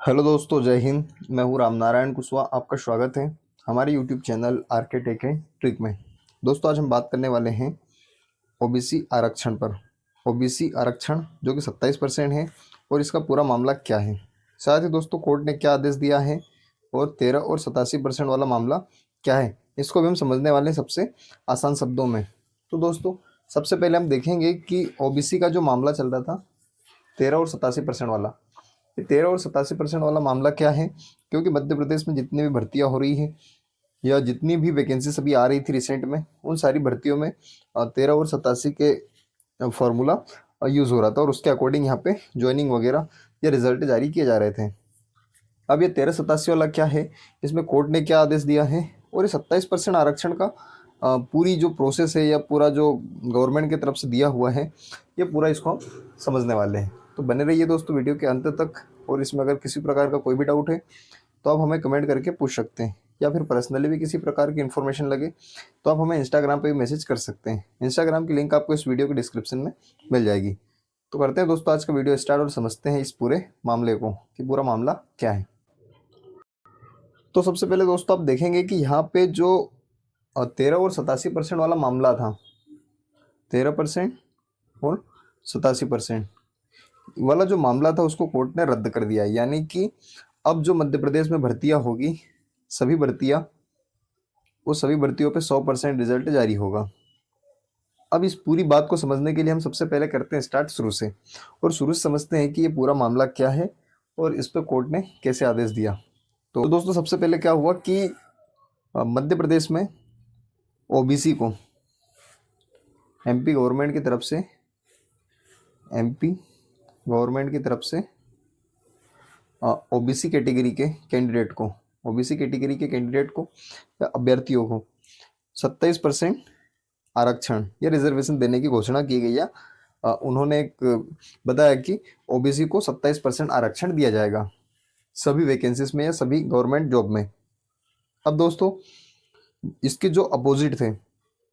Hello दोस्तों, जय हिंद। मैं हूँ रामनारायण कुशवाहा। आपका स्वागत है हमारे YouTube channel RK tech and trick में। दोस्तों, आज हम बात करने वाले हैं ओबीसी आरक्षण पर। ओबीसी आरक्षण जो कि 27% है और इसका पूरा मामला क्या है, साथ ही दोस्तों कोर्ट ने क्या आदेश दिया है और 13 और 87% वाला मामला क्या है, इसको भी हम समझने वाले हैं सबसे आसान शब्दों में। तो दोस्तों, सबसे पहले हम देखेंगे कि ओबीसी का जो मामला चल रहा था 13 और 87% वाला, ये 13 और 87% वाला मामला क्या है। क्योंकि मध्य प्रदेश में जितनी भी भर्तियां हो रही है या जितनी भी वैकेंसीज अभी आ रही थी रिसेंट में, उन सारी भर्तियों में 13 और 87 के फॉर्मूला यूज़ हो रहा था और उसके अकॉर्डिंग यहाँ पे ज्वाइनिंग वगैरह या रिजल्ट जारी किए जा रहे थे। अब ये 1387 वाला क्या है, इसमें कोर्ट ने क्या आदेश दिया है और ये 27% आरक्षण का पूरी जो प्रोसेस है या पूरा जो गवर्नमेंट की तरफ से दिया हुआ है, ये पूरा इसको हम समझने वाले हैं। तो बने रहिए दोस्तों वीडियो के अंत तक। और इसमें अगर किसी प्रकार का कोई भी डाउट है तो आप हमें कमेंट करके पूछ सकते हैं, या फिर पर्सनली भी किसी प्रकार की इन्फॉर्मेशन लगे तो आप हमें इंस्टाग्राम पे भी मैसेज कर सकते हैं। इंस्टाग्राम की लिंक आपको इस वीडियो के डिस्क्रिप्शन में मिल जाएगी। तो करते हैं दोस्तों आज का वीडियो स्टार्ट और समझते हैं इस पूरे मामले को कि पूरा मामला क्या है। तो सबसे पहले दोस्तों आप देखेंगे कि यहाँ पे जो 13 और 87% वाला मामला था, 13% और 87% वाला जो मामला था उसको कोर्ट ने रद्द कर दिया। यानी कि अब जो मध्य प्रदेश में भर्तियां होगी, सभी भर्तियां, वो सभी भर्तियों पे 100% रिजल्ट जारी होगा। अब इस पूरी बात को समझने के लिए हम सबसे पहले करते हैं स्टार्ट शुरू से, और शुरू से समझते हैं कि ये पूरा मामला क्या है और इस पर कोर्ट ने कैसे आदेश दिया। तो दोस्तों सबसे पहले क्या हुआ कि मध्य प्रदेश में ओबीसी को एमपी गवर्नमेंट की तरफ से एमपी गवर्नमेंट की तरफ से ओबीसी कैटेगरी के कैंडिडेट को ओबीसी कैटेगरी के कैंडिडेट को या अभ्यर्थियों को 27% आरक्षण या रिजर्वेशन देने की घोषणा की गई है। उन्होंने एक बताया कि ओबीसी को 27% आरक्षण दिया जाएगा सभी वैकेंसीज में या सभी गवर्नमेंट जॉब में। अब दोस्तों इसके जो अपोजिट थे,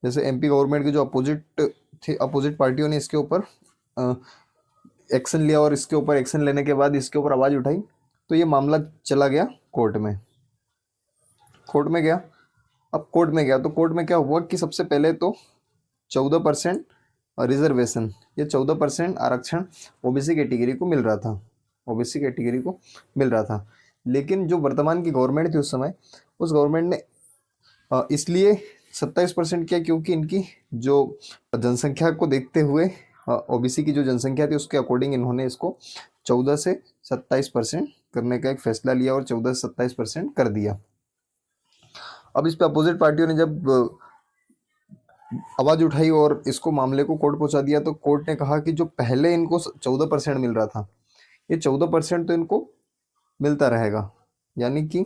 जैसे एमपी गवर्नमेंट के जो अपोजिट थे, अपोजिट पार्टियों ने इसके ऊपर एक्शन लिया और इसके ऊपर एक्शन लेने के बाद इसके ऊपर आवाज़ उठाई, तो ये मामला चला गया कोर्ट में। कोर्ट में गया। अब कोर्ट में गया तो कोर्ट में क्या हुआ कि सबसे पहले तो 14% रिजर्वेशन या 14% आरक्षण ओबीसी कैटेगरी को मिल रहा था, ओबीसी कैटेगरी को मिल रहा था। लेकिन जो वर्तमान की गवर्नमेंट थी उस समय, उस गवर्नमेंट ने इसलिए 27% किया क्योंकि इनकी जो जनसंख्या को देखते हुए, ओबीसी की जो जनसंख्या थी उसके अकॉर्डिंग इन्होंने इसको 14 से 27% करने का एक फैसला लिया और 14 से 27% कर दिया। अब इस पे अपोजिट पार्टियों ने जब आवाज़ उठाई और इसको मामले को कोर्ट पहुंचा दिया, तो कोर्ट ने कहा कि जो पहले इनको 14% मिल रहा था, ये 14% तो इनको मिलता रहेगा। यानी कि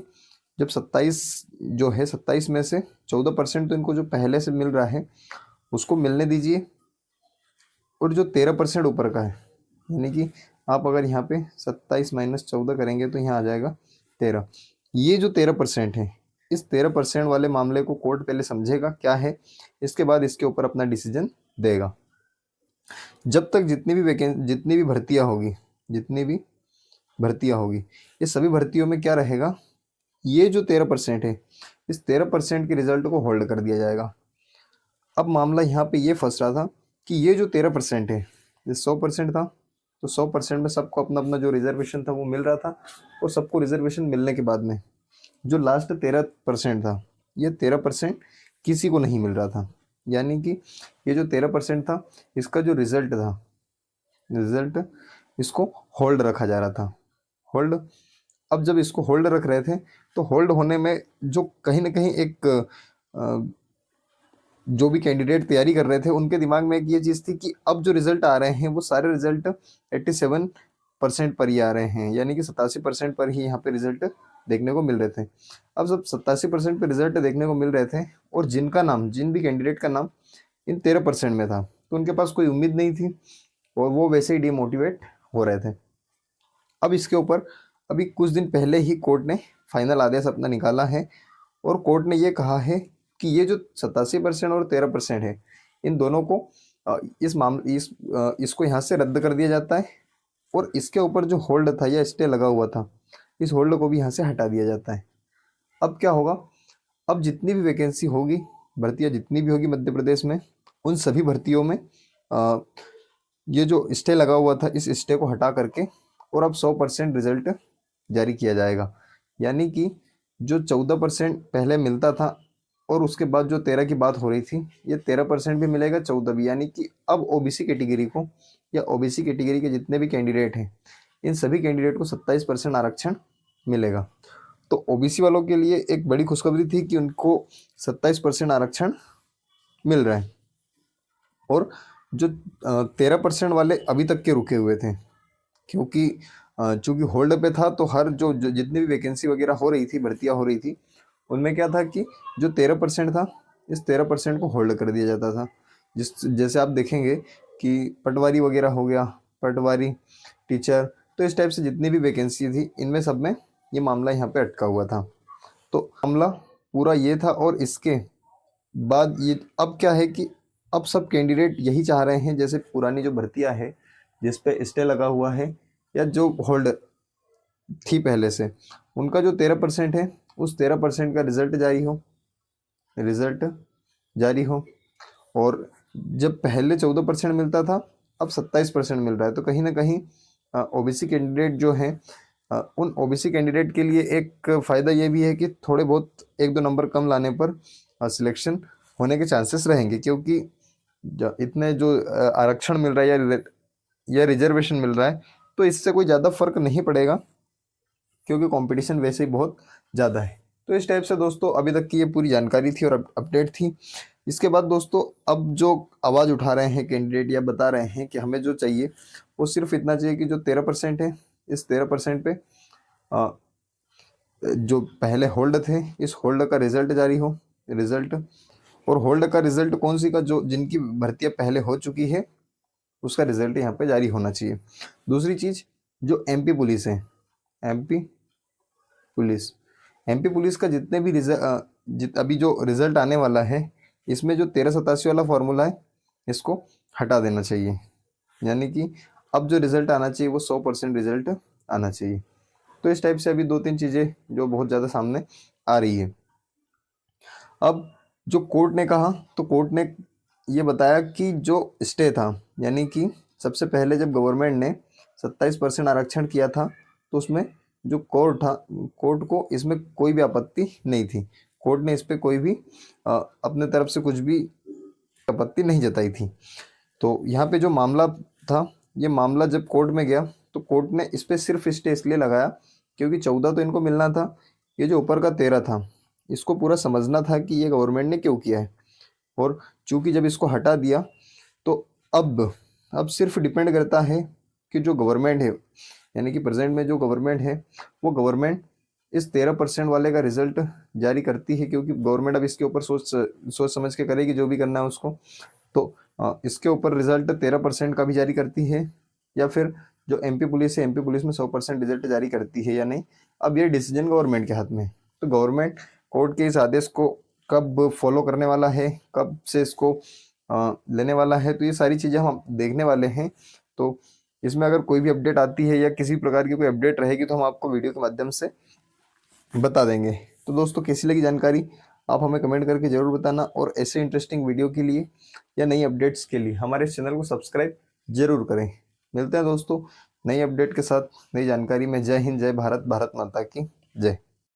जब 27 जो है, 27 में से 14% तो इनको जो पहले से मिल रहा है उसको मिलने दीजिए, और जो 13% ऊपर का है, यानी कि आप अगर यहाँ पे 27 माइनस 14 करेंगे तो यहाँ आ जाएगा 13। ये जो 13% है, इस 13% वाले मामले को कोर्ट पहले समझेगा क्या है, इसके बाद इसके ऊपर अपना डिसीजन देगा। जब तक जितनी भी भर्तियां होगी, ये सभी भर्तियों में क्या रहेगा, ये जो 13% है, इस 13% के रिजल्ट को होल्ड कर दिया जाएगा। अब मामला यहाँ पे ये फंस रहा था कि ये जो 13% है, ये 100% था, तो 100% में सबको अपना अपना जो रिजर्वेशन था वो मिल रहा था, और सबको रिजर्वेशन मिलने के बाद में जो लास्ट 13% था, ये 13% किसी को नहीं मिल रहा था। यानी कि ये जो 13% था, इसका जो रिजल्ट इसको होल्ड रखा जा रहा था, होल्ड। अब जब इसको होल्ड रख रहे थे तो होल्ड होने में जो कहीं ना कहीं एक जो भी कैंडिडेट तैयारी कर रहे थे उनके दिमाग में एक ये चीज़ थी कि अब जो रिजल्ट आ रहे हैं वो सारे रिजल्ट 87% पर ही आ रहे हैं, यानी कि 87% पर ही यहाँ पे रिजल्ट देखने को मिल रहे थे। अब सब 87% पे रिजल्ट देखने को मिल रहे थे और जिन भी कैंडिडेट का नाम इन 13% में था, तो उनके पास कोई उम्मीद नहीं थी और वो वैसे ही डिमोटिवेट हो रहे थे। अब इसके ऊपर अभी कुछ दिन पहले ही कोर्ट ने फाइनल आदेश अपना निकाला है, और कोर्ट ने ये कहा है कि ये जो 87% और 13% है, इन दोनों को इसको यहाँ से रद्द कर दिया जाता है, और इसके ऊपर जो होल्ड था या स्टे लगा हुआ था, इस होल्ड को भी यहाँ से हटा दिया जाता है। अब क्या होगा, अब जितनी भी वैकेंसी होगी, भर्तियाँ जितनी भी होगी मध्य प्रदेश में, उन सभी भर्तियों में ये जो स्टे लगा हुआ था, इस स्टे को हटा करके और अब 100% रिजल्ट जारी किया जाएगा। यानी कि जो 14% पहले मिलता था और उसके बाद जो 13 की बात हो रही थी, ये 13% भी मिलेगा, 14 भी। यानी कि अब ओबीसी कैटेगरी को या ओबीसी कैटेगरी के जितने भी कैंडिडेट हैं, इन सभी कैंडिडेट को 27% आरक्षण मिलेगा। तो ओबीसी वालों के लिए एक बड़ी खुशखबरी थी कि उनको 27% आरक्षण मिल रहा है। और जो 13% वाले अभी तक के रुके हुए थे, क्योंकि चूंकि होल्ड पे था, तो हर जो जितनी भी वैकेंसी वगैरह हो रही थी, भर्तियां हो रही थी, उनमें क्या था कि जो 13% था, इस 13% को होल्ड कर दिया जाता था। जैसे आप देखेंगे कि पटवारी वगैरह हो गया, पटवारी, टीचर, तो इस टाइप से जितनी भी वैकेंसी थी, इनमें सब में ये मामला यहाँ पे अटका हुआ था। तो मामला पूरा ये था। और इसके बाद ये अब क्या है कि अब सब कैंडिडेट यही चाह रहे हैं, जैसे पुरानी जो भर्तियां है जिस पे स्टे लगा हुआ है या जो होल्ड थी पहले से, उनका जो 13% है, उस 13% का रिजल्ट जारी हो। और जब पहले 14% मिलता था, अब 27% मिल रहा है। तो कहीं ना कहीं ओबीसी कैंडिडेट जो हैं, उन ओबीसी कैंडिडेट के लिए एक फ़ायदा ये भी है कि थोड़े बहुत 1-2 नंबर कम लाने पर सिलेक्शन होने के चांसेस रहेंगे, क्योंकि इतने जो आरक्षण मिल रहा है या रिजर्वेशन मिल रहा है, तो इससे कोई ज़्यादा फर्क नहीं पड़ेगा, क्योंकि कंपटीशन वैसे ही बहुत ज़्यादा है। तो इस टाइप से दोस्तों अभी तक की ये पूरी जानकारी थी और अपडेट थी। इसके बाद दोस्तों अब जो आवाज़ उठा रहे हैं कैंडिडेट या बता रहे हैं कि हमें जो चाहिए वो सिर्फ इतना चाहिए कि जो 13% है, इस 13% पे जो पहले होल्ड थे, इस होल्ड का रिजल्ट जारी हो। रिजल्ट, और होल्ड का रिजल्ट कौन सी का, जो जिनकी भर्तियां पहले हो चुकी है, उसका रिजल्ट यहाँ पे जारी होना चाहिए। दूसरी चीज़, जो एमपी पुलिस है, एमपी पुलिस एमपी पुलिस का जितने भी अभी जो रिजल्ट आने वाला है, इसमें जो 1387 वाला फॉर्मूला है, इसको हटा देना चाहिए। यानी कि अब जो रिजल्ट आना चाहिए वो 100% रिजल्ट आना चाहिए। तो इस टाइप से अभी 2-3 चीज़ें जो बहुत ज़्यादा सामने आ रही है। अब जो कोर्ट ने कहा, तो कोर्ट ने ये बताया कि जो स्टे था, यानी कि सबसे पहले जब गवर्नमेंट ने 27% आरक्षण किया था, तो उसमें जो कोर्ट था, कोर्ट को इसमें कोई भी आपत्ति नहीं थी। कोर्ट ने इस पर कोई भी अपने तरफ से कुछ भी आपत्ति नहीं जताई थी। तो यहाँ पे जो मामला था, ये मामला जब कोर्ट में गया, तो कोर्ट ने इस पर सिर्फ स्टे इसलिए लगाया क्योंकि 14 तो इनको मिलना था, ये जो ऊपर का 13 था, इसको पूरा समझना था कि ये गवर्नमेंट ने क्यों किया है। और चूंकि जब इसको हटा दिया, तो अब सिर्फ डिपेंड करता है कि जो गवर्नमेंट है, यानी कि प्रेजेंट में जो गवर्नमेंट है, वो गवर्नमेंट इस 13% वाले का रिजल्ट जारी करती है, क्योंकि गवर्नमेंट अब इसके ऊपर सोच समझ के करेगी जो भी करना है उसको। तो इसके ऊपर रिजल्ट 13% का भी जारी करती है, या फिर जो एमपी पुलिस है, एमपी पुलिस में 100% रिजल्ट जारी करती है या नहीं, अब ये डिसीजन गवर्नमेंट के हाथ में है। तो गवर्नमेंट कोर्ट के इस आदेश को कब फॉलो करने वाला है, कब से इसको लेने वाला है, तो ये सारी चीज़ें हम देखने वाले हैं। तो इसमें अगर कोई भी अपडेट आती है या किसी प्रकार की कोई अपडेट रहेगी, तो हम आपको वीडियो के माध्यम से बता देंगे। तो दोस्तों कैसी लगी जानकारी, आप हमें कमेंट करके ज़रूर बताना। और ऐसे इंटरेस्टिंग वीडियो के लिए या नई अपडेट्स के लिए हमारे इस चैनल को सब्सक्राइब जरूर करें। मिलते हैं दोस्तों नई अपडेट के साथ, नई जानकारी में। जय हिंद, जय भारत, भारत माता की जय।